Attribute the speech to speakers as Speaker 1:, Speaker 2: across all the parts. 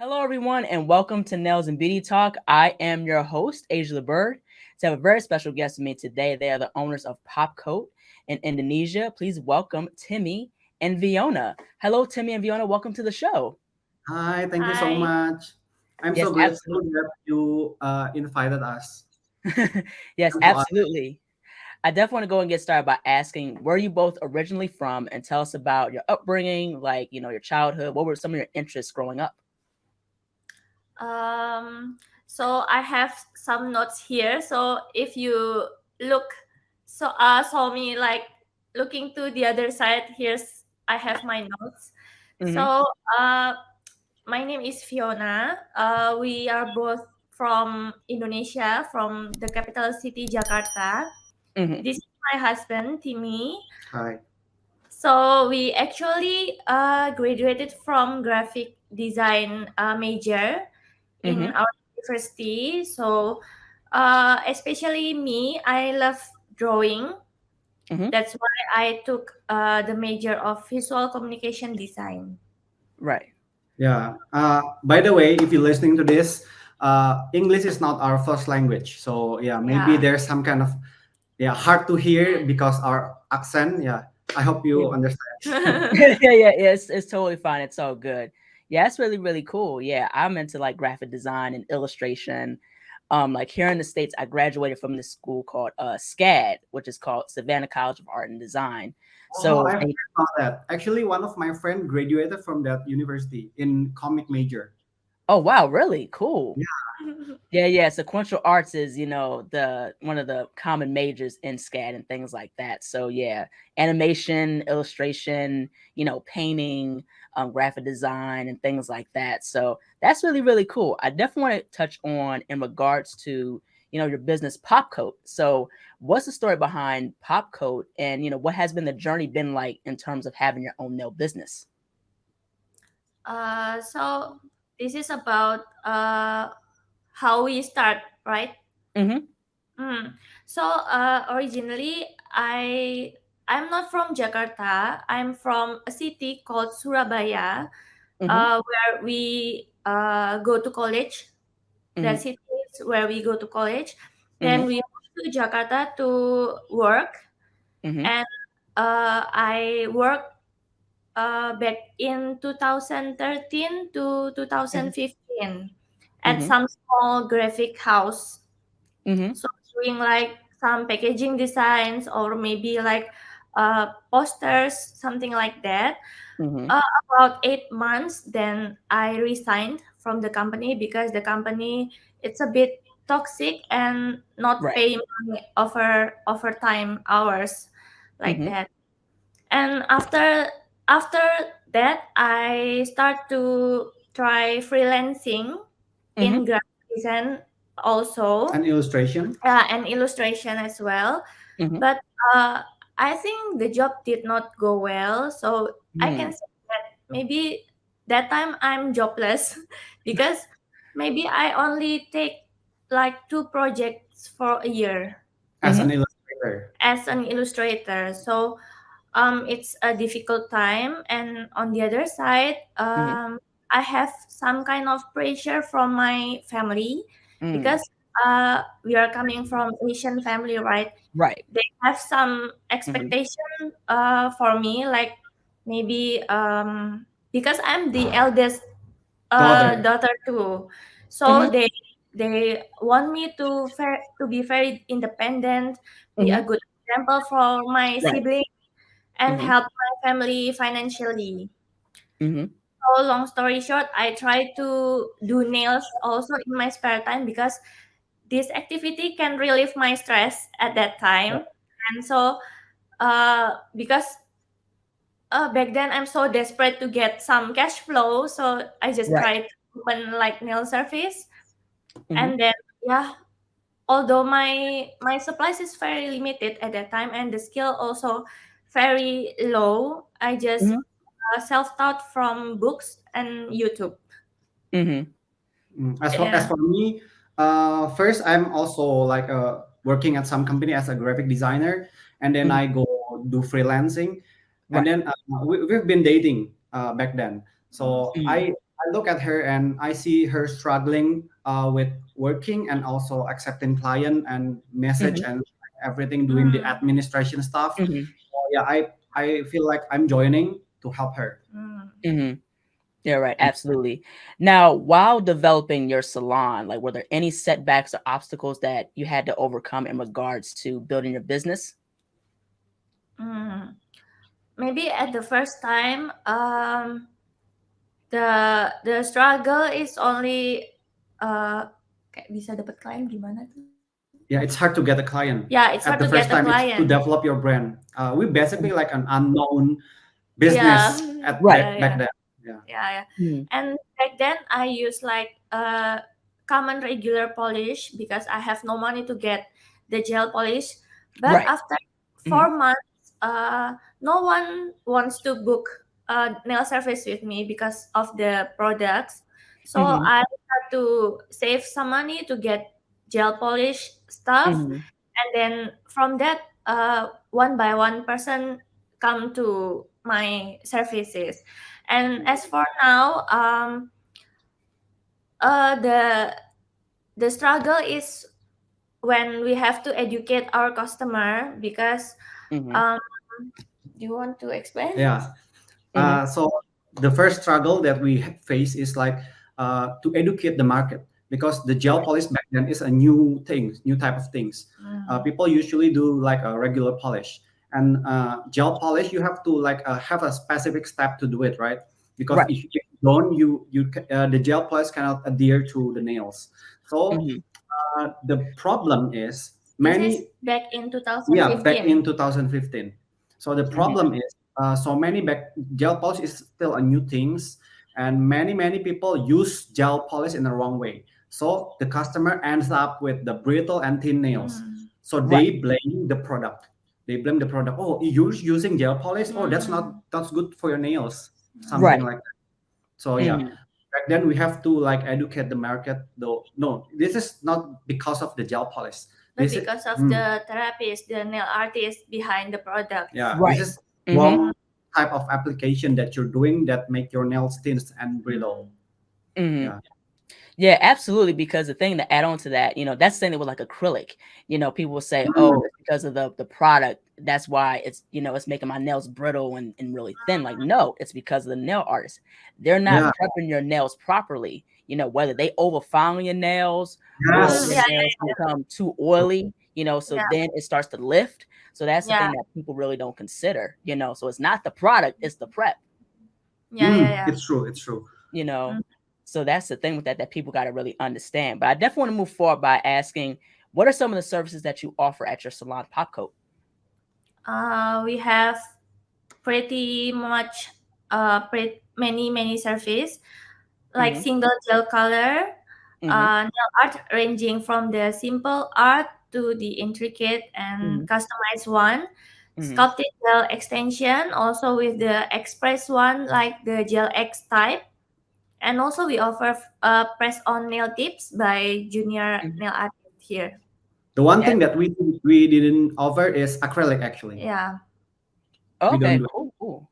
Speaker 1: Hello, everyone, and welcome to Nails and Beauty Talk. I am your host, ASIATHABIRD. To have a very special guest with me today, they are the owners of Pop Coat in Indonesia. Please welcome Timmy and Viona. Hello, Timmy and Viona. Welcome to the show.
Speaker 2: Hi, thank you so
Speaker 3: Hi.
Speaker 2: much. I'm
Speaker 1: Yes,
Speaker 2: so grateful
Speaker 1: absolutely.
Speaker 2: that you invited us.
Speaker 1: Yes,
Speaker 2: Come to us.
Speaker 1: absolutely. I definitely want to go and get started by asking where you both originally from and tell us about your upbringing, like, your childhood. What were some of your interests growing up?
Speaker 3: So I have some notes here. So if you look, saw me like looking to the other side. I have my notes.
Speaker 1: Mm-hmm.
Speaker 3: So uh, my name is Fiona. We are both from Indonesia, from the capital city Jakarta.
Speaker 1: Mm-hmm.
Speaker 3: This is my husband Timmy.
Speaker 2: Hi.
Speaker 3: So we actually graduated from graphic design major in
Speaker 1: Mm-hmm.
Speaker 3: our university. So, especially me, I love drawing.
Speaker 1: Mm-hmm.
Speaker 3: That's why I took the major of visual communication design.
Speaker 1: Right.
Speaker 2: Yeah. By the way, if you're listening to this, English is not our first language. So yeah, maybe
Speaker 3: Yeah.
Speaker 2: there's some kind of hard to hear because our accent. Yeah. I hope you understand.
Speaker 1: Yeah. It's totally fine. It's all good. Yeah, it's really, really cool. Yeah, I'm into like graphic design and illustration. Like here in the States, I graduated from this school called SCAD, which is called Savannah College of Art and Design.
Speaker 2: Oh,
Speaker 1: So
Speaker 2: I heard about that. Actually, one of my friend graduated from that university in comic major.
Speaker 1: oh wow, really cool.
Speaker 2: Yeah.
Speaker 1: Yeah. Sequential arts is, the one of the common majors in SCAD and things like that. So yeah, animation, illustration, painting, graphic design and things like that. So that's really, really cool. I definitely want to touch on in regards to, your business Popcoat. So what's the story behind Popcoat and what has been the journey been like in terms of having your own nail business?
Speaker 3: So this is about how we start, right?
Speaker 1: Mm-hmm.
Speaker 3: Mm. So originally, I'm not from Jakarta. I'm from a city called Surabaya,
Speaker 1: Mm-hmm.
Speaker 3: where we go to college. That
Speaker 1: Mm-hmm.
Speaker 3: city is where we go to college.
Speaker 1: Mm-hmm.
Speaker 3: Then we moved to Jakarta to work,
Speaker 1: Mm-hmm.
Speaker 3: and I worked back in 2013 to
Speaker 1: Mm-hmm.
Speaker 3: 2015 at
Speaker 1: Mm-hmm.
Speaker 3: some small graphic house.
Speaker 1: Mm-hmm.
Speaker 3: So doing like some packaging designs or maybe like posters, something like that.
Speaker 1: Mm-hmm.
Speaker 3: About 8 months, then I resigned from the company because the company it's a bit toxic and not
Speaker 1: Right.
Speaker 3: paying me overtime hours like
Speaker 1: Mm-hmm.
Speaker 3: that. And after that, I start to try freelancing
Speaker 1: Mm-hmm.
Speaker 3: in graphic design also,
Speaker 2: An illustration.
Speaker 3: and illustration as well.
Speaker 1: Mm-hmm.
Speaker 3: But uh, I think the job did not go well, so I
Speaker 1: Mm.
Speaker 3: can say that maybe that time I'm jobless because maybe I only take like two projects for a year
Speaker 2: As an
Speaker 1: Mhm.
Speaker 2: illustrator.
Speaker 3: as an illustrator. So it's a difficult time, and on the other side,
Speaker 1: Mhm.
Speaker 3: I have some kind of pressure from my family
Speaker 1: Mm.
Speaker 3: because we are coming from Asian family, right?
Speaker 1: Right.
Speaker 3: They have some
Speaker 1: Mhm.
Speaker 3: expectation for me, like maybe because I'm the eldest
Speaker 2: Daughter.
Speaker 3: daughter too, so
Speaker 1: Mhm.
Speaker 3: they want me to be very independent, be a
Speaker 1: Mhm.
Speaker 3: good example for my
Speaker 1: Right.
Speaker 3: sibling, and
Speaker 1: Mhm.
Speaker 3: help my family financially.
Speaker 1: Mhm.
Speaker 3: So long story short, I try to do nails also in my spare time because this activity can relieve my stress at that
Speaker 1: Right.
Speaker 3: time. And so because back then I'm so desperate to get some cash flow, so I just
Speaker 1: Right.
Speaker 3: tried to open like nail service.
Speaker 1: Mhm.
Speaker 3: And then yeah, although my supplies is very limited at that time and the skill also very low, I just
Speaker 1: Mhm.
Speaker 3: self-taught from books and YouTube.
Speaker 1: Mhm.
Speaker 2: As
Speaker 3: Yeah.
Speaker 2: for me, first I'm also like working at some company as a graphic designer, and then
Speaker 1: Mhm.
Speaker 2: I go do freelancing, and
Speaker 1: Right.
Speaker 2: then we've been dating back then. So
Speaker 3: Mm.
Speaker 1: Mm.
Speaker 2: I look at her and I see her struggling with working and also accepting client and message
Speaker 1: Hmm.
Speaker 2: and everything, doing the
Speaker 3: Mm,
Speaker 2: administration stuff.
Speaker 1: Hmm.
Speaker 2: So yeah, I feel like I'm joining to help her.
Speaker 3: mm.
Speaker 1: Hmm. Yeah, right. Absolutely. Now, while developing your salon, like, were there any setbacks or obstacles that you had to overcome in regards to building your business?
Speaker 3: Mm. Maybe at the first time, the struggle is only kayak bisa dapat klien gimana tuh?
Speaker 2: Yeah, it's hard to get a
Speaker 3: Yeah,
Speaker 2: client
Speaker 3: it's hard to
Speaker 2: at
Speaker 3: get
Speaker 2: the
Speaker 3: a
Speaker 2: first time. It's
Speaker 3: client.
Speaker 2: to develop your brand. We basically like an unknown
Speaker 3: Yeah,
Speaker 2: business at
Speaker 3: yeah,
Speaker 2: back
Speaker 3: yeah,
Speaker 2: then. Yeah.
Speaker 3: yeah, yeah.
Speaker 1: Mm-hmm.
Speaker 3: And back then I use like common regular polish because I have no money to get the gel polish. But
Speaker 1: Right.
Speaker 3: after
Speaker 1: Hmm.
Speaker 3: 4 months, no one wants to book nail service with me because of the products. So
Speaker 1: Hmm.
Speaker 3: I had to save some money to get gel polish stuff,
Speaker 1: Hmm.
Speaker 3: and then from that, one by one person come to my services. And as for now, the struggle is when we have to educate our customer because
Speaker 1: Hmm.
Speaker 3: um do you want to explain?
Speaker 2: Yeah.
Speaker 1: Hmm.
Speaker 2: So the first struggle that we face is like to educate the market because the gel polish back then is a new thing, new type of things.
Speaker 3: Mm,
Speaker 2: People usually do like a regular polish, and gel polish you have to like have a specific step to do it, right? Because
Speaker 1: Right.
Speaker 2: if you don't, the gel polish cannot adhere to the nails. So
Speaker 1: Hmm.
Speaker 2: the problem is
Speaker 3: this is
Speaker 2: many.
Speaker 3: back in
Speaker 2: Yeah, back
Speaker 3: 2015.
Speaker 2: in 2015. So the
Speaker 1: Hmm.
Speaker 2: problem is, so many back gel polish is still a new things, and many people use gel polish in the wrong way. So the customer ends up with the brittle and thin nails.
Speaker 3: Mm,
Speaker 2: So
Speaker 1: Right.
Speaker 2: they blame the product. They blame the product. Oh, you're using gel polish. Oh, that's not
Speaker 3: mm,
Speaker 2: that's good for your nails. Something
Speaker 1: Right.
Speaker 3: mm.
Speaker 2: like that. So yeah,
Speaker 1: Hmm.
Speaker 2: back then we have to like educate the market. Though no, this is not because of the gel polish.
Speaker 3: But
Speaker 2: This is
Speaker 3: because of
Speaker 2: hmm,
Speaker 3: the therapist, the nail artist behind the products.
Speaker 2: yeah, this
Speaker 1: Right.
Speaker 2: is
Speaker 1: Hmm.
Speaker 2: wrong type of application that you're doing that make your nails thin and brittle.
Speaker 3: Mm,
Speaker 1: Hmm.
Speaker 2: Yeah,
Speaker 1: Yeah, absolutely. Because the thing to add on to that, that's the thing that with like acrylic. People will say,
Speaker 2: mm,
Speaker 1: "Oh, it's because of the product. That's why it's making my nails brittle and really thin." Like, no, it's because of the nail artist. They're not
Speaker 2: yeah,
Speaker 1: prepping your nails properly. Whether they overfine your nails or
Speaker 3: mm,
Speaker 2: yes,
Speaker 1: your
Speaker 3: yeah,
Speaker 1: nails become too oily. So
Speaker 3: yeah,
Speaker 1: then it starts to lift. So that's the
Speaker 3: yeah,
Speaker 1: thing that people really don't consider. So it's not the product; it's the prep.
Speaker 3: yeah, yeah, yeah.
Speaker 2: it's true, it's true.
Speaker 1: you know
Speaker 3: Mm.
Speaker 1: so that's the thing with that people got to really understand. But I definitely want to move forward by asking, what are some of the services that you offer at your salon, Popcoat?
Speaker 3: We have pretty much many service like
Speaker 1: Hmm.
Speaker 3: single gel color,
Speaker 1: Hmm.
Speaker 3: nail art ranging from the simple art to the intricate and
Speaker 1: Hmm.
Speaker 3: customized one,
Speaker 1: Hmm.
Speaker 3: sculpted gel extension also with the express one like the gel X type, and also we offer press on nail tips by junior
Speaker 1: Hmm.
Speaker 3: nail artist here.
Speaker 2: The one
Speaker 1: Yeah.
Speaker 2: thing that we didn't offer is acrylic. Actually,
Speaker 3: Yeah,
Speaker 2: we don't
Speaker 1: Okay.
Speaker 2: do.
Speaker 1: Cool. Cool.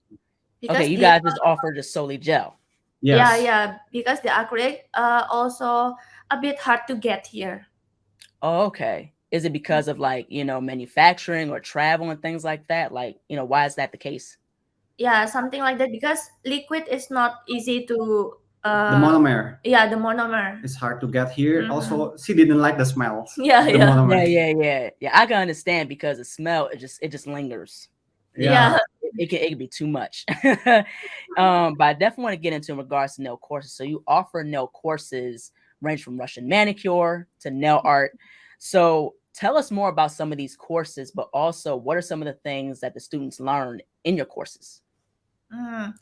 Speaker 1: Okay,
Speaker 3: because
Speaker 1: you
Speaker 3: the
Speaker 1: guys just offer just solely gel.
Speaker 3: yeah,
Speaker 2: Yes.
Speaker 3: yeah, because the acrylic also a bit hard to get here.
Speaker 1: Oh, okay. Is it because of like manufacturing or travel and things like that? Like, why is that the case?
Speaker 3: Yeah, something like that because liquid is not easy to
Speaker 2: The
Speaker 3: uh
Speaker 2: monomer
Speaker 3: yeah, the monomer.
Speaker 2: is hard to get here.
Speaker 3: Hmm.
Speaker 2: Also, she didn't like the smells
Speaker 3: Yeah,
Speaker 2: of the
Speaker 3: yeah,
Speaker 2: monomer.
Speaker 1: Yeah, yeah, yeah, yeah. I can understand because the smell it just lingers.
Speaker 3: yeah.
Speaker 2: Yeah.
Speaker 1: It can be too much. But I definitely want to get into in regards to nail courses. So you offer nail courses range from Russian manicure to nail art. So tell us more about some of these courses, but also what are some of the things that the students learn in your courses?
Speaker 3: Mm.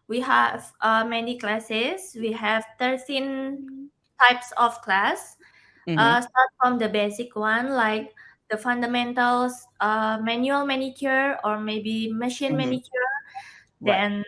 Speaker 3: We have many classes. We have 13 types of class.
Speaker 1: Mm-hmm.
Speaker 3: Start from the basic one like the fundamentals, manual manicure or maybe machine
Speaker 1: Mm-hmm.
Speaker 3: manicure.
Speaker 1: Right.
Speaker 3: Then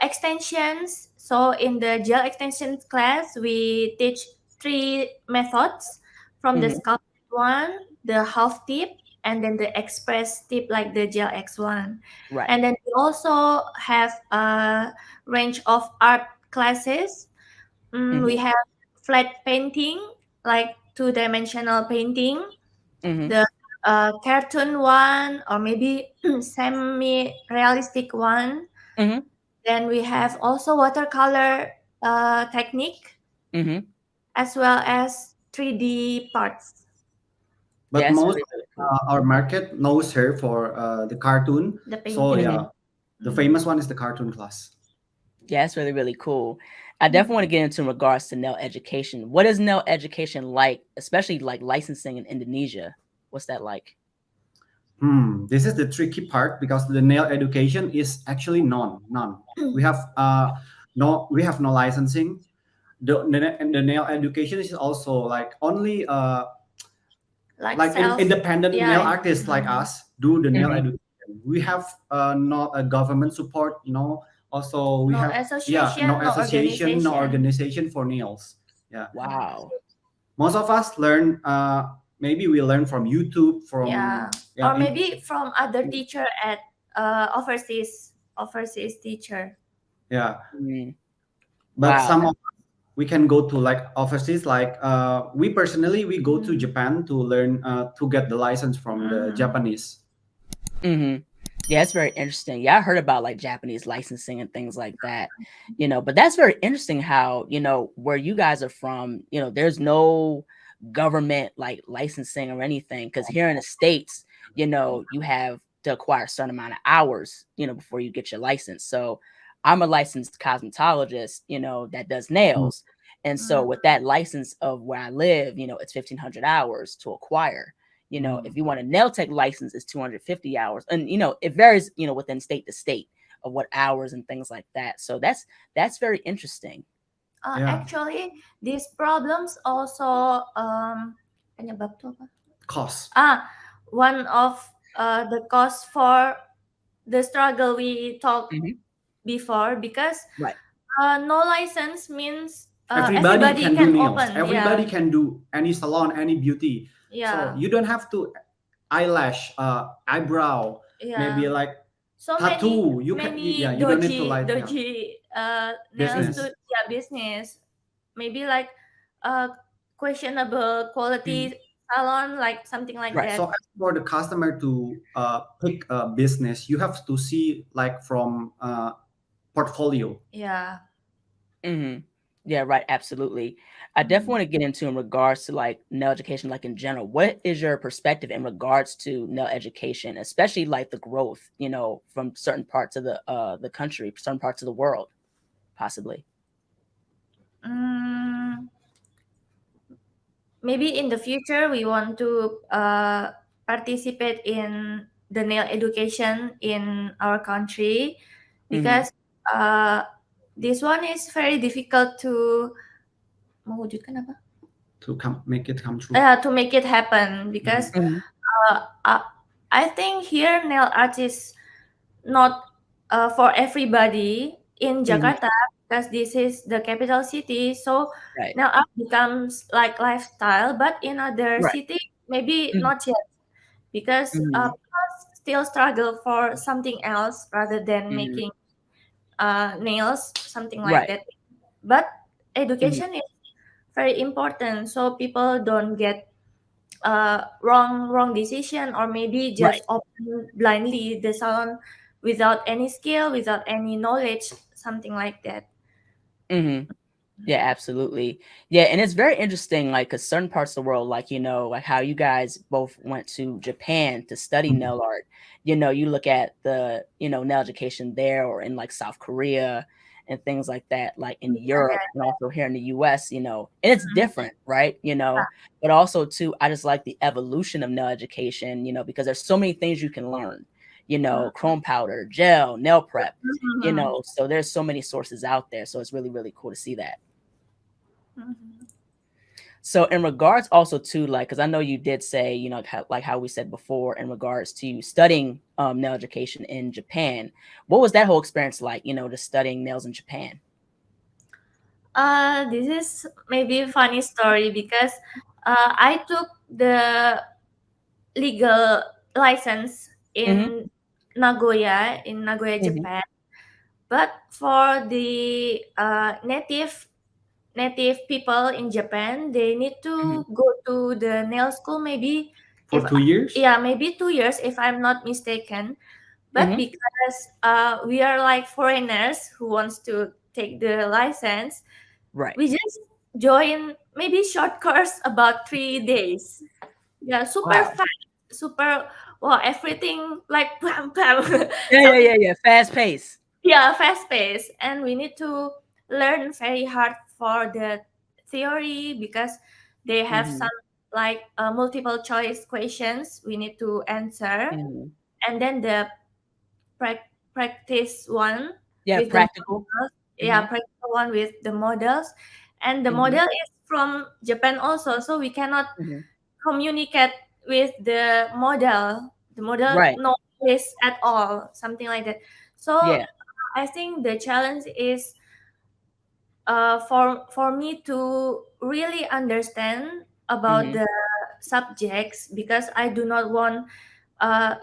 Speaker 3: extensions. So in the gel extensions class, we teach three methods from the
Speaker 1: Mm-hmm.
Speaker 3: sculpted one, the half tip, and then the express tip like the gel X one.
Speaker 1: Right.
Speaker 3: And then we also have a range of art classes. We
Speaker 1: Mhm.
Speaker 3: have flat painting, like two-dimensional painting,
Speaker 1: Mhm.
Speaker 3: the cartoon one, or maybe semi-realistic one.
Speaker 1: Mhm.
Speaker 3: Then we have also watercolor technique,
Speaker 1: Mhm.
Speaker 3: as well as 3D parts,
Speaker 2: But
Speaker 1: Yeah, it's
Speaker 2: most
Speaker 1: really
Speaker 2: of
Speaker 1: really cool.
Speaker 2: our market knows her for the cartoon.
Speaker 3: the
Speaker 2: So
Speaker 3: painting.
Speaker 2: yeah,
Speaker 1: Mhm.
Speaker 2: the
Speaker 3: Mhm.
Speaker 2: famous one is the cartoon class.
Speaker 1: Yeah, it's really really cool. I definitely want to get into in regards to nail education. What is nail education like, especially like licensing in Indonesia? What's that like?
Speaker 2: This is the tricky part because the nail education is actually none. We have no licensing. The nail education is also like only
Speaker 3: Like
Speaker 2: like
Speaker 3: self,
Speaker 2: independent nail
Speaker 3: yeah.
Speaker 2: artists like
Speaker 3: Mhm.
Speaker 2: us do the nail
Speaker 1: Mhm.
Speaker 2: education. We have no government support. No, also we
Speaker 3: No
Speaker 2: have no
Speaker 3: association, no
Speaker 2: association, no
Speaker 3: organization.
Speaker 2: organization for nails. Yeah,
Speaker 1: Wow.
Speaker 2: most of us learn. Maybe we learn from YouTube,
Speaker 3: Yeah,
Speaker 2: from
Speaker 3: or
Speaker 2: yeah,
Speaker 3: maybe from other teacher at overseas teacher.
Speaker 2: yeah.
Speaker 1: Mhm.
Speaker 2: But
Speaker 1: Wow.
Speaker 2: some of we can go to like overseas. Like we personally, we go to
Speaker 3: Mhm.
Speaker 2: Japan to learn to get the license from the
Speaker 3: Mhm.
Speaker 2: Japanese.
Speaker 1: Mhm. Yeah, it's very interesting. Yeah, I heard about like Japanese licensing and things like that, but that's very interesting how, where you guys are from, there's no government like licensing or anything. Because here in the States, you have to acquire a certain amount of hours, before you get your license. So I'm a licensed cosmetologist, that does
Speaker 2: Mm.
Speaker 1: nails. And so
Speaker 3: Mhm.
Speaker 1: with that license of where I live, it's 1,500 hours to acquire. If
Speaker 2: Mm.
Speaker 1: you want a nail tech license, it's 250 hours. And, it varies, within state to state of what hours and things like that. So that's very interesting.
Speaker 2: Yeah,
Speaker 3: Actually, these problems also penyebab tuh apa?
Speaker 2: cost.
Speaker 3: One of the cause for the struggle we talked
Speaker 1: Mhm.
Speaker 3: before, because
Speaker 1: Right.
Speaker 3: no license means
Speaker 2: Everybody
Speaker 3: everybody
Speaker 2: can do
Speaker 3: can
Speaker 2: nails.
Speaker 3: open.
Speaker 2: Everybody
Speaker 3: Yeah,
Speaker 2: can do any salon, any beauty. So
Speaker 3: yeah,
Speaker 2: you don't have to eyelash, eyebrow, maybe
Speaker 3: yeah.
Speaker 2: like
Speaker 3: So
Speaker 2: tattoo. Yeah,
Speaker 3: many
Speaker 2: you don't need to like yeah
Speaker 3: dodgy nails to,
Speaker 2: business.
Speaker 3: yeah, business. Maybe like questionable
Speaker 2: Mm.
Speaker 3: quality salon, like something like
Speaker 1: Right.
Speaker 3: that.
Speaker 2: So as for the customer to pick a business, you have to see like from portfolio.
Speaker 3: Yeah.
Speaker 1: Hmm. Yeah, right. Absolutely. I definitely want to get into in regards to like nail education, like in general. What is your perspective in regards to nail education, especially like the growth, from certain parts of the country, certain parts of the world, possibly.
Speaker 3: Mm, Maybe in the future we want to participate in the nail education in our country,
Speaker 1: Hmm.
Speaker 3: because uh, this one is very difficult to mewujudkan apa?
Speaker 2: To come make it come true.
Speaker 3: To make it happen, because
Speaker 2: Mm.
Speaker 1: Hmm.
Speaker 3: uh, uh, I think here nail art is not for everybody in
Speaker 1: Hmm.
Speaker 3: Jakarta, because this is the capital city. So
Speaker 1: Right.
Speaker 3: now art becomes like lifestyle, but in other
Speaker 1: Right.
Speaker 3: city maybe
Speaker 1: Mhm.
Speaker 3: not yet, because
Speaker 1: Mhm.
Speaker 3: people still struggle for something else rather than
Speaker 1: Mhm.
Speaker 3: making nails, something like
Speaker 1: Right.
Speaker 3: that. But
Speaker 1: Mhm.
Speaker 3: education is very important, so people don't get wrong decision, or maybe
Speaker 1: Right.
Speaker 3: just open blindly the salon without any skill, without any knowledge, something like that.
Speaker 1: Mhm. Yeah, absolutely. Yeah, and it's very interesting, like, 'cause certain parts of the world, like, like how you guys both went to Japan to study
Speaker 2: Mm.
Speaker 1: nail art. You look at the, nail education there or in like South Korea and things like that, like in Europe and also here in the US, and it's
Speaker 3: Mhm.
Speaker 1: different, right? But also too, I just like the evolution of nail education, because there's so many things you can learn, chrome powder, gel, nail prep,
Speaker 3: Mhm.
Speaker 1: so there's so many sources out there. So it's really, really cool to see that.
Speaker 3: Mhm.
Speaker 1: So in regards also to like, because I know you did say, like how we said before, in regards to studying nail education in Japan, what was that whole experience like? Just studying nails in Japan.
Speaker 3: This is maybe a funny story, because I took the legal license
Speaker 1: Hmm.
Speaker 3: in Nagoya,
Speaker 1: Hmm.
Speaker 3: Japan. But for the native people in Japan, they need
Speaker 1: Mhm.
Speaker 3: to go to the nail school maybe
Speaker 2: For
Speaker 3: if
Speaker 2: 2 years.
Speaker 3: yeah, maybe 2 years if I'm not mistaken. But
Speaker 1: Mhm.
Speaker 3: because we are like foreigners who wants to take the license,
Speaker 1: Right.
Speaker 3: we just join maybe short course about 3 days. Yeah, super
Speaker 1: Wow.
Speaker 3: fast, super well, everything like bam bam,
Speaker 1: Yeah, yeah,
Speaker 3: something.
Speaker 1: yeah, yeah. Fast pace.
Speaker 3: Yeah, fast paced, and we need to learn very hard for the theory because they have
Speaker 1: Mhm.
Speaker 3: some like multiple choice questions we need to answer,
Speaker 1: Mhm.
Speaker 3: and then the practice one
Speaker 1: Yeah,
Speaker 3: with the
Speaker 1: practical.
Speaker 3: models. Yeah,
Speaker 1: Mhm.
Speaker 3: practical one with the models, and the
Speaker 1: Mhm.
Speaker 3: model is from Japan also, so we cannot
Speaker 1: Mhm.
Speaker 3: communicate with the model. The model
Speaker 1: Right.
Speaker 3: no English at all, something like that. So
Speaker 1: Yeah.
Speaker 3: I think the challenge is for me to really understand about
Speaker 1: Mhm.
Speaker 3: the subjects because I do not want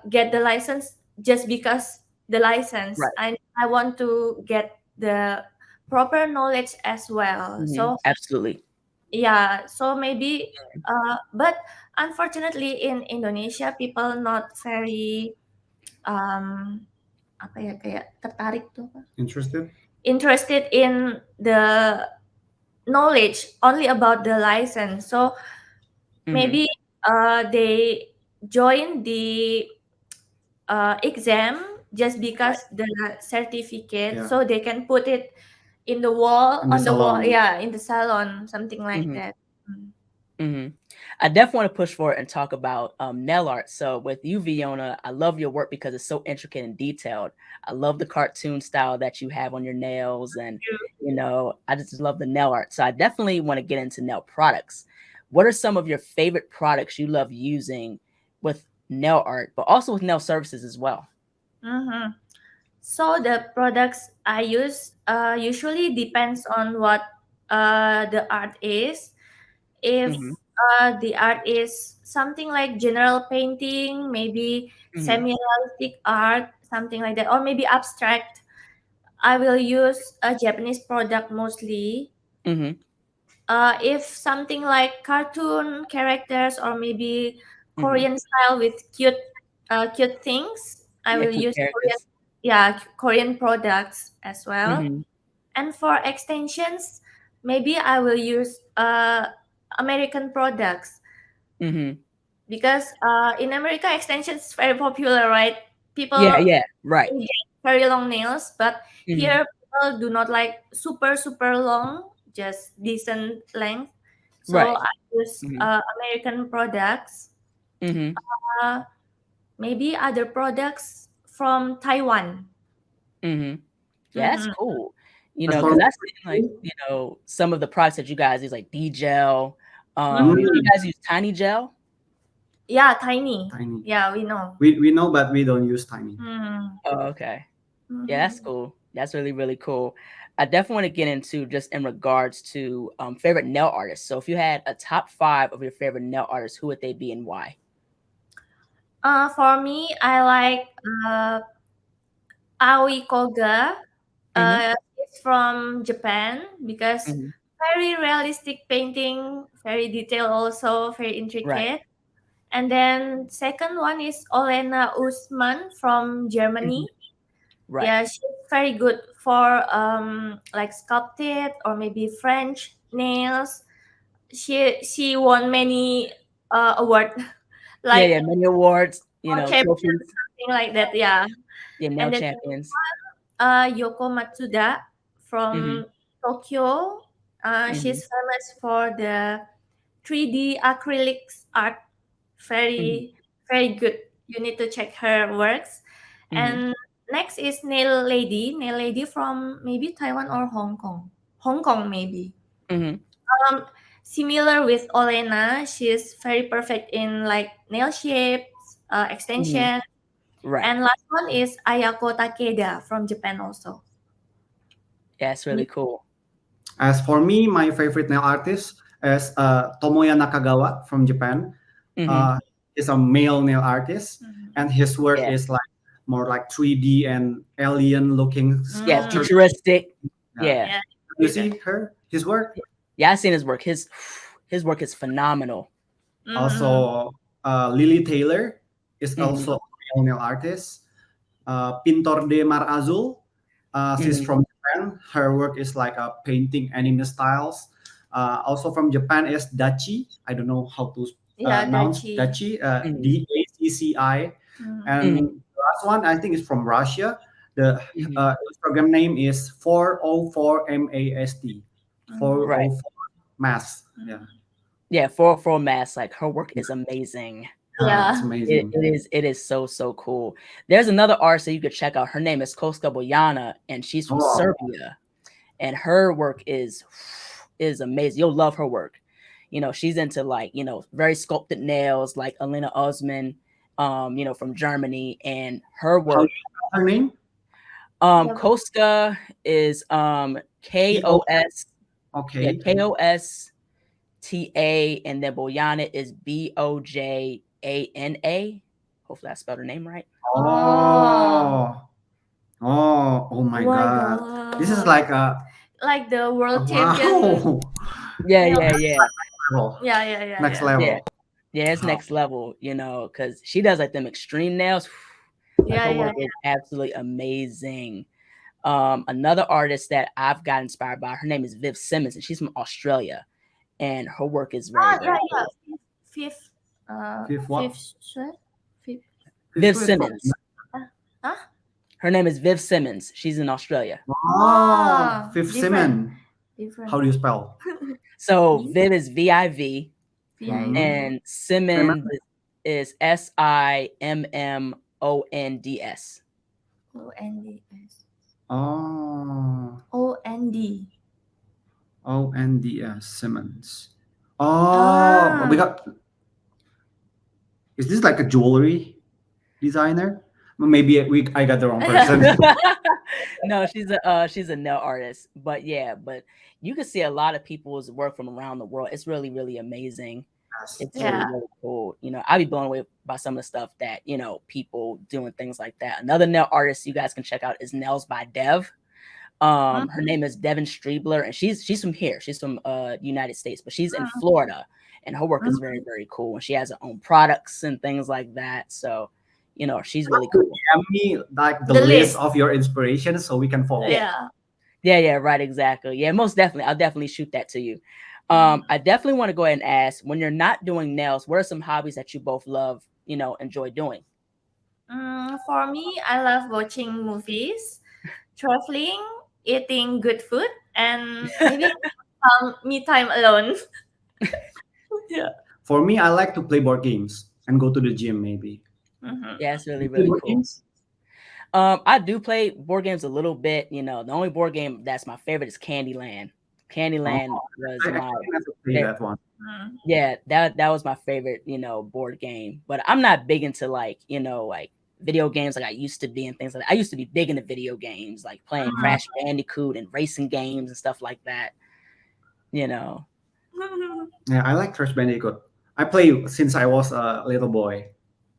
Speaker 3: get the license just because the license.
Speaker 1: Right.
Speaker 3: I want to get the proper knowledge as well.
Speaker 1: Mhm.
Speaker 3: So
Speaker 1: Absolutely.
Speaker 3: yeah, so maybe but unfortunately in Indonesia people not very um apa ya kayak tertarik tuh apa?
Speaker 2: Interested?
Speaker 3: Interested in the knowledge only about the license. So
Speaker 1: Mhm.
Speaker 3: maybe they join the exam just
Speaker 1: Right.
Speaker 3: because the certificate,
Speaker 2: Yeah.
Speaker 3: so they can put it in the wall
Speaker 2: In the
Speaker 3: on the wall.
Speaker 2: salon.
Speaker 3: Yeah, in the salon, something like
Speaker 1: Mhm.
Speaker 3: that. Mm.
Speaker 1: Mhm. I definitely want to push forward and talk about nail art. So with you, Viona, I love your work because it's so intricate and detailed. I love the cartoon style that you have on your nails, and I just love the nail art. So I definitely want to get into nail products. What are some of your favorite products you love using with nail art, but also with nail services as well?
Speaker 3: Mhm. So the products I use usually depends on what the art is. If
Speaker 1: Hmm.
Speaker 3: the art is something like general painting, maybe
Speaker 1: Hmm.
Speaker 3: semi-realistic art, something like that, or maybe abstract, I will use a Japanese product mostly.
Speaker 1: Hmm.
Speaker 3: If something like cartoon characters or maybe
Speaker 1: Hmm.
Speaker 3: Korean style with cute things, I
Speaker 1: Yeah,
Speaker 3: will
Speaker 1: cute
Speaker 3: use Korean,
Speaker 1: characters.
Speaker 3: yeah, Korean products as well.
Speaker 1: Hmm.
Speaker 3: And for extensions, maybe I will use American products
Speaker 1: Hmm.
Speaker 3: because in America extensions is very popular, right?
Speaker 1: Yeah,
Speaker 3: People
Speaker 1: yeah, right.
Speaker 3: get very long nails, but
Speaker 1: Hmm.
Speaker 3: here people do not like super long, just decent length. So
Speaker 1: Right.
Speaker 3: I use
Speaker 1: Hmm.
Speaker 3: American products.
Speaker 1: Hmm.
Speaker 3: Uh, Maybe other products from Taiwan.
Speaker 1: Hmm. Yeah, that's
Speaker 3: Mm-hmm.
Speaker 1: cool.
Speaker 2: As for
Speaker 1: Because
Speaker 2: me,
Speaker 1: I've seen like, some of the products that you guys use, like D gel. Do you
Speaker 3: Mm-hmm.
Speaker 2: mm,
Speaker 1: guys use Tiny Gel?
Speaker 3: Yeah, tiny.
Speaker 2: tiny.
Speaker 3: Yeah, we know.
Speaker 2: We know, but we don't use tiny.
Speaker 3: Mm-hmm.
Speaker 1: Oh, okay. Yeah, that's
Speaker 3: Mm-hmm.
Speaker 1: cool. That's really, really cool. I definitely want to get into just in regards to favorite nail artists. So if you had a top 5 of your favorite nail artists, who would they be and why?
Speaker 3: For me, I like uh, Aoi Koga.
Speaker 1: Hmm.
Speaker 3: It's from Japan because
Speaker 1: Hmm.
Speaker 3: very realistic painting, very detailed also, very
Speaker 1: Right.
Speaker 3: intricate. And then second one is Olena Usman from
Speaker 1: Hmm.
Speaker 3: Germany.
Speaker 1: Right.
Speaker 3: Yeah, she's very good for like sculpted or maybe French nails. She won many award
Speaker 1: Yeah,
Speaker 3: like
Speaker 1: yeah. Many awards,
Speaker 3: champion,
Speaker 1: trophies.
Speaker 3: something like that. Yeah.
Speaker 1: Yeah, nail
Speaker 3: And then
Speaker 1: champions.
Speaker 3: Yoko Matsuda
Speaker 1: Hmm.
Speaker 3: from Tokyo.
Speaker 1: Hmm.
Speaker 3: She's famous for the 3D acrylics art.
Speaker 1: Hmm.
Speaker 3: Very, very good. You need to check her works.
Speaker 1: Hmm.
Speaker 3: And next is Nail Lady. Nail Lady from maybe Taiwan or Hong Kong. Hong Kong, maybe.
Speaker 1: Hmm.
Speaker 3: Um, Similar with Olena, she's very perfect in like nail shapes,
Speaker 1: Hmm.
Speaker 3: extension.
Speaker 1: Right.
Speaker 3: And last one is Ayako Takeda from Japan also.
Speaker 1: Yeah, that's really cool.
Speaker 2: As for me, my favorite nail artist is Tomoya Nakagawa from Japan.
Speaker 1: Hmm.
Speaker 2: Uh, he's a male nail artist,
Speaker 3: Mhm.
Speaker 2: and his work
Speaker 1: Yeah.
Speaker 2: is like more like 3D and alien looking
Speaker 1: Yeah,
Speaker 2: sculpture.
Speaker 1: futuristic.
Speaker 2: Yeah.
Speaker 1: Yeah.
Speaker 3: Yeah.
Speaker 2: You see his work?
Speaker 1: Yeah, I've seen his work. His work is phenomenal.
Speaker 2: Also, Lily Taylor is
Speaker 1: Hmm.
Speaker 2: also a nail artist. Pintor de Mar Azul, she's
Speaker 1: Hmm.
Speaker 2: from Japan. Her work is like painting anime styles. Also from Japan is Dachi. I don't know how to
Speaker 3: Yeah,
Speaker 2: pronounce
Speaker 3: Dachi.
Speaker 2: Dachi.
Speaker 1: Hmm.
Speaker 2: Dacci.
Speaker 3: Mm.
Speaker 2: And
Speaker 1: Hmm.
Speaker 2: the last one I think is from Russia. The
Speaker 1: Hmm.
Speaker 2: Instagram name is 404 MAST.
Speaker 1: Right.
Speaker 2: 404 Mass. Yeah.
Speaker 1: Yeah, for mass, like her work is amazing.
Speaker 2: Yeah, it's
Speaker 3: Yeah.
Speaker 2: amazing.
Speaker 1: It is so cool. There's another artist that you could check out. Her name is Koska Bojana, and she's from
Speaker 2: Oh,
Speaker 1: Serbia. And her work is amazing. You'll love her work. You know, she's into like, you know, very sculpted nails like Alina Osman, you know, from Germany. And her
Speaker 2: how you
Speaker 1: work,
Speaker 2: spell her name?
Speaker 3: Yeah.
Speaker 1: Koska is
Speaker 2: C O.
Speaker 1: KOS, yeah,
Speaker 2: Okay.
Speaker 1: KOSTA, and then Bojana is BOJANA. Hopefully I spelled her name right.
Speaker 3: Oh.
Speaker 2: Oh. Oh
Speaker 3: Oh
Speaker 2: my
Speaker 3: my
Speaker 2: God. This is
Speaker 3: god.
Speaker 2: like a
Speaker 3: Like the world champion.
Speaker 2: wow.
Speaker 1: Yeah,
Speaker 3: Yeah.
Speaker 1: yeah, yeah,
Speaker 2: Level.
Speaker 3: Yeah, yeah, yeah,
Speaker 2: Next
Speaker 3: yeah.
Speaker 1: yeah.
Speaker 2: level.
Speaker 1: Yeah, it's
Speaker 2: Wow.
Speaker 1: next level, you know, because she does like them extreme nails. Like
Speaker 3: Yeah,
Speaker 1: her
Speaker 3: yeah,
Speaker 1: work is absolutely amazing. Another artist that I've got inspired by, her name is Viv Simmons, and she's from Australia, and her work is very,
Speaker 3: Ah,
Speaker 1: very
Speaker 3: yeah, yeah.
Speaker 1: cool.
Speaker 3: Fifth,
Speaker 2: Fifth what?
Speaker 3: fifth sweat? Fifth,
Speaker 2: Fifth
Speaker 1: Viv
Speaker 2: is from
Speaker 1: Simmons.
Speaker 3: huh?
Speaker 1: Her name is Viv Simmons. She's in Australia.
Speaker 2: oh, Fifth
Speaker 3: Different,
Speaker 2: Simon.
Speaker 3: different.
Speaker 2: How do you spell?
Speaker 1: So
Speaker 3: V,
Speaker 1: Viv is VIV,
Speaker 3: VIV,
Speaker 2: Hmm.
Speaker 1: and
Speaker 2: Simon.
Speaker 1: Simmons is SIMMONDS.
Speaker 3: ONDS.
Speaker 2: Oh.
Speaker 3: OND.
Speaker 2: ONDS Simmons. Oh, we
Speaker 3: Ah,
Speaker 2: got. Is this like a jewelry designer? Maybe I got the wrong person.
Speaker 1: No, she's a nail artist. But yeah, but you can see a lot of people's work from around the world. It's really, really amazing.
Speaker 2: Yes,
Speaker 1: It's really,
Speaker 3: yeah.
Speaker 2: true.
Speaker 1: really cool. You know, I'd be blown away by some of the stuff that, you know, people doing things like that. Another nail artist you guys can check out is Nails by Dev. Her
Speaker 3: Mhm.
Speaker 1: name is Devin Strebler, and she's from here. She's from United States, but she's in Florida, and her work is very, very cool. And she has her own products and things like that. So, you know, she's really
Speaker 2: Could
Speaker 1: cool.
Speaker 2: you DM me like the
Speaker 3: The
Speaker 2: list
Speaker 3: list.
Speaker 2: of your inspirations so we can follow?
Speaker 1: Yeah.
Speaker 3: Yeah.
Speaker 1: Yeah, right, exactly. Yeah, most definitely. I'll definitely shoot that to you. I definitely want to go ahead and ask, when you're not doing nails, what are some hobbies that you both love, you know, enjoy doing?
Speaker 3: For me, I love watching movies, traveling, eating good food, and maybe some me time alone. Yeah.
Speaker 2: For me, I like to play board games and go to the gym maybe.
Speaker 3: Mm-hmm.
Speaker 1: Yeah, it's really,
Speaker 2: You play
Speaker 1: really
Speaker 2: board
Speaker 1: cool.
Speaker 2: games?
Speaker 1: I do play board games a little bit. You know, the only board game that's my favorite is Candyland.
Speaker 2: Oh,
Speaker 1: Candyland was
Speaker 2: I
Speaker 1: my
Speaker 2: actually never play
Speaker 1: fa-
Speaker 2: that one.
Speaker 1: yeah, that was my favorite, you know, board game. But I'm not big into like, you know, like video games like I used to be and things like that. I used to be big into video games, like playing
Speaker 2: Mhm.
Speaker 1: Crash Bandicoot and racing games and stuff like that. You know.
Speaker 2: Yeah, I like Crash Bandicoot. I play since I was a little boy.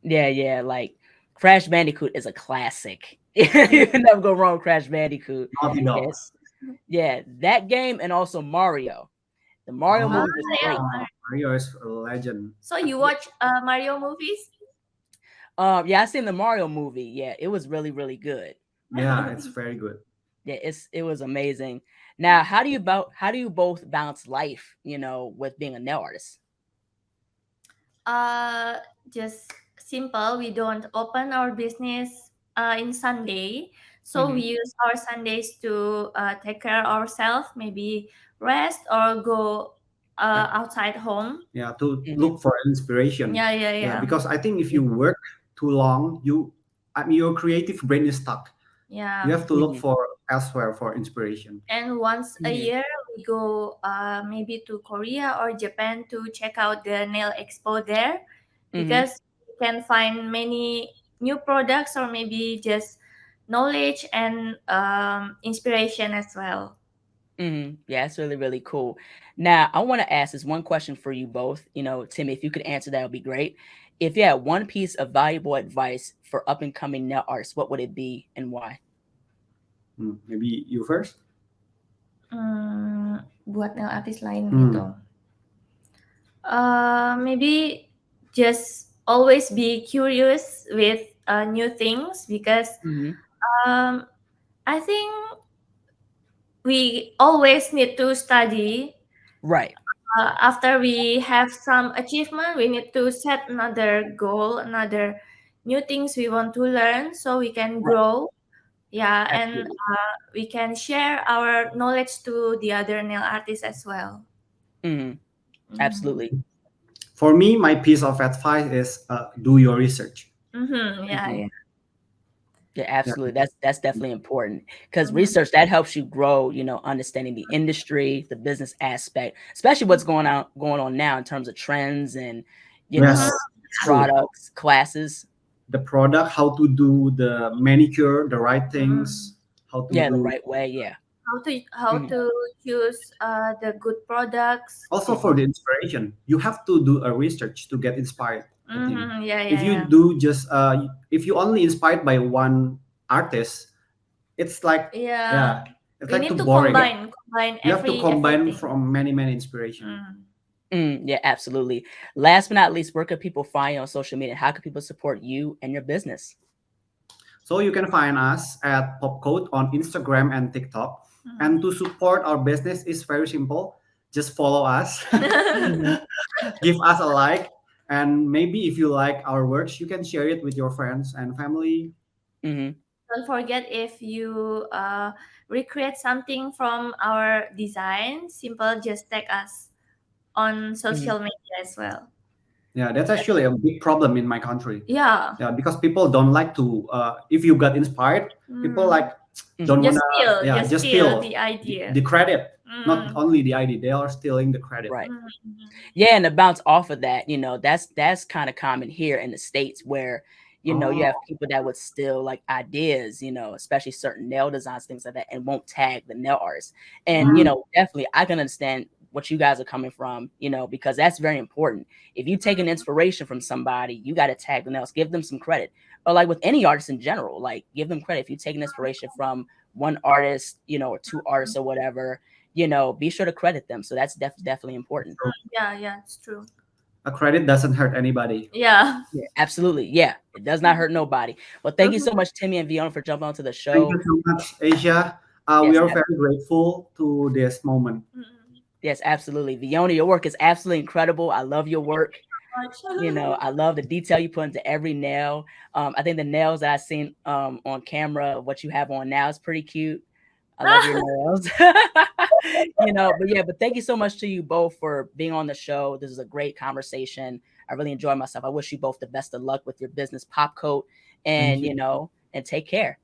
Speaker 1: Yeah, like Crash Bandicoot is a classic. You can never go wrong with Crash Bandicoot.
Speaker 2: Naughty
Speaker 1: Yes.
Speaker 2: Dogs.
Speaker 1: Yeah, that game and also Mario. The Mario
Speaker 3: Ah,
Speaker 1: movie was
Speaker 3: yeah.
Speaker 1: great.
Speaker 2: Mario is a legend.
Speaker 3: So you watch Mario movies?
Speaker 1: Yeah, I seen the Mario movie. Yeah, it was really, really good.
Speaker 2: Yeah, it's very good.
Speaker 1: Yeah, it was amazing. Now, how do you both balance life, you know, with being a nail artist?
Speaker 3: Just simple. We don't open our business in Sunday, so
Speaker 1: Hmm.
Speaker 3: we use our Sundays to take care of ourselves, maybe rest or go outside home.
Speaker 2: Yeah, to
Speaker 1: Hmm.
Speaker 2: look for inspiration.
Speaker 3: Yeah, yeah,
Speaker 2: Yeah,
Speaker 3: yeah,
Speaker 2: because I think if you work too long, I mean, your creative brain is stuck. You
Speaker 3: yeah.
Speaker 2: have to look
Speaker 1: Hmm.
Speaker 2: for elsewhere for inspiration.
Speaker 3: And once a
Speaker 1: Hmm.
Speaker 3: year, we go maybe to Korea or Japan to check out the nail expo there,
Speaker 1: Hmm.
Speaker 3: because you can find many new products or maybe just knowledge and inspiration as well.
Speaker 1: Yeah, it's really, really cool. Now, I want to ask this one question for you both. You know, Timmy, if you could answer that would be great. If you had one piece of valuable advice for up and coming nail artists, what would it be and why?
Speaker 2: Maybe you first.
Speaker 3: Buat nail artist lain
Speaker 2: Hmm.
Speaker 3: gitu. Maybe just always be curious with new things because
Speaker 1: Mhm.
Speaker 3: I think we always need to study.
Speaker 1: Right.
Speaker 3: After we have some achievement, we need to set another goal, another new things we want to learn so we can
Speaker 1: Right.
Speaker 3: grow. Yeah, and
Speaker 1: Absolutely.
Speaker 3: we can share our knowledge to the other nail artists as well.
Speaker 1: Mhm.
Speaker 3: Mhm.
Speaker 1: Absolutely.
Speaker 2: For me, my piece of advice is do your research.
Speaker 3: Yeah,
Speaker 1: Mhm.
Speaker 3: yeah.
Speaker 1: Yeah,
Speaker 2: Yeah.
Speaker 1: absolutely. That's definitely important because
Speaker 3: Mhm.
Speaker 1: research that helps you grow, understanding the industry, the business aspect, especially what's going on now in terms of trends and, you
Speaker 2: Yes,
Speaker 1: know,
Speaker 2: it's true.
Speaker 1: products, classes.
Speaker 2: The product, how to do the manicure, the right things, how to
Speaker 1: Yeah, the
Speaker 2: do.
Speaker 1: right way. Yeah.
Speaker 3: How
Speaker 1: Mhm.
Speaker 3: to choose the good products.
Speaker 2: Also for
Speaker 1: Mhm.
Speaker 2: the inspiration, you have to do a research to get inspired. I think
Speaker 3: Yeah,
Speaker 2: if
Speaker 3: yeah,
Speaker 2: you
Speaker 3: yeah.
Speaker 2: do just if you only inspired by one artist, it's like
Speaker 3: Yeah.
Speaker 2: yeah, it's
Speaker 3: We
Speaker 2: like too
Speaker 3: need to
Speaker 2: boring.
Speaker 3: combine
Speaker 2: You have to combine
Speaker 3: everything.
Speaker 2: from many inspiration.
Speaker 1: Yeah, absolutely. Last but not least, where could people find you on social media? How can people support you and your business?
Speaker 2: So you can find us at Popcode on Instagram and TikTok.
Speaker 3: Mhm.
Speaker 2: And to support our business is very simple. Just follow us,
Speaker 1: Mhm.
Speaker 2: give us a like, and maybe if you like our works, you can share it with your friends and family.
Speaker 1: Mhm.
Speaker 3: Don't forget if you recreate something from our design, simple just tag us on
Speaker 1: Mhm.
Speaker 3: social media as well.
Speaker 2: Yeah, that's actually a big problem in my country.
Speaker 3: Yeah.
Speaker 2: Yeah, because people don't like to. If you got inspired, people
Speaker 3: Mm.
Speaker 2: like don't
Speaker 1: Mhm.
Speaker 2: wanna. Yeah,
Speaker 3: Just
Speaker 2: just
Speaker 3: steal
Speaker 2: steal
Speaker 3: the idea.
Speaker 2: the credit. Not
Speaker 3: Mm.
Speaker 2: only the idea, they are stealing the credit.
Speaker 1: Right.
Speaker 3: Mm.
Speaker 1: Yeah, and to bounce off of that, that's kind of common here in the States where, you
Speaker 2: Oh,
Speaker 1: have people that would steal like ideas, especially certain nail designs, things like that, and won't tag the nail artist. And,
Speaker 2: mm,
Speaker 1: definitely I can understand what you guys are coming from, because that's very important. If you take an inspiration from somebody, you got to tag the nails, give them some credit. Or like with any artist in general, like give them credit. If you take an inspiration from one artist, or two artists or whatever, be sure to credit them. So that's definitely important.
Speaker 2: so
Speaker 3: Yeah, it's true.
Speaker 2: a credit doesn't hurt anybody.
Speaker 3: Yeah.
Speaker 1: Yeah, absolutely. Yeah, it does not hurt nobody. Well, thank you so much, Timmy and Viona, for jumping onto the
Speaker 2: Thank you
Speaker 1: show.
Speaker 2: so much, Asia. We
Speaker 1: Yes,
Speaker 2: are very grateful to this moment.
Speaker 1: yes, absolutely. Viona, your work is absolutely incredible. I love your work.
Speaker 3: Much.
Speaker 1: I love the detail you put into every nail. I think the nails that I've seen on camera, what you have on now is pretty cute. I love your nails. But thank you so much to you both for being on the show. This is a great conversation. I really enjoyed myself. I wish you both the best of luck with your business, Pop Coat,
Speaker 2: Thank
Speaker 1: and
Speaker 2: you.
Speaker 1: and take care.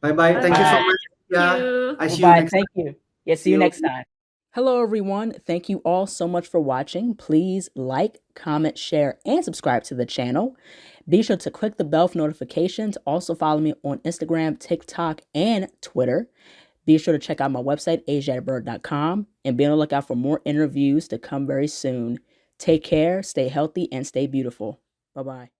Speaker 2: Bye bye.
Speaker 3: Bye
Speaker 2: Thank you so
Speaker 3: bye.
Speaker 1: Bye.
Speaker 2: much.
Speaker 3: Thank
Speaker 2: Yeah.
Speaker 3: you.
Speaker 2: I see you
Speaker 1: Bye.
Speaker 2: next
Speaker 1: Thank
Speaker 2: time.
Speaker 1: you. Yeah, see
Speaker 2: See
Speaker 1: you
Speaker 2: you.
Speaker 1: next time. Hello, everyone. Thank you all so much for watching. Please like, comment, share, and subscribe to the channel. Be sure to click the bell for notifications. Also, follow me on Instagram, TikTok, and Twitter. Be sure to check out my website, ASIATHABIRD.com, and be on the lookout for more interviews to come very soon. Take care, stay healthy, and stay beautiful. Bye bye.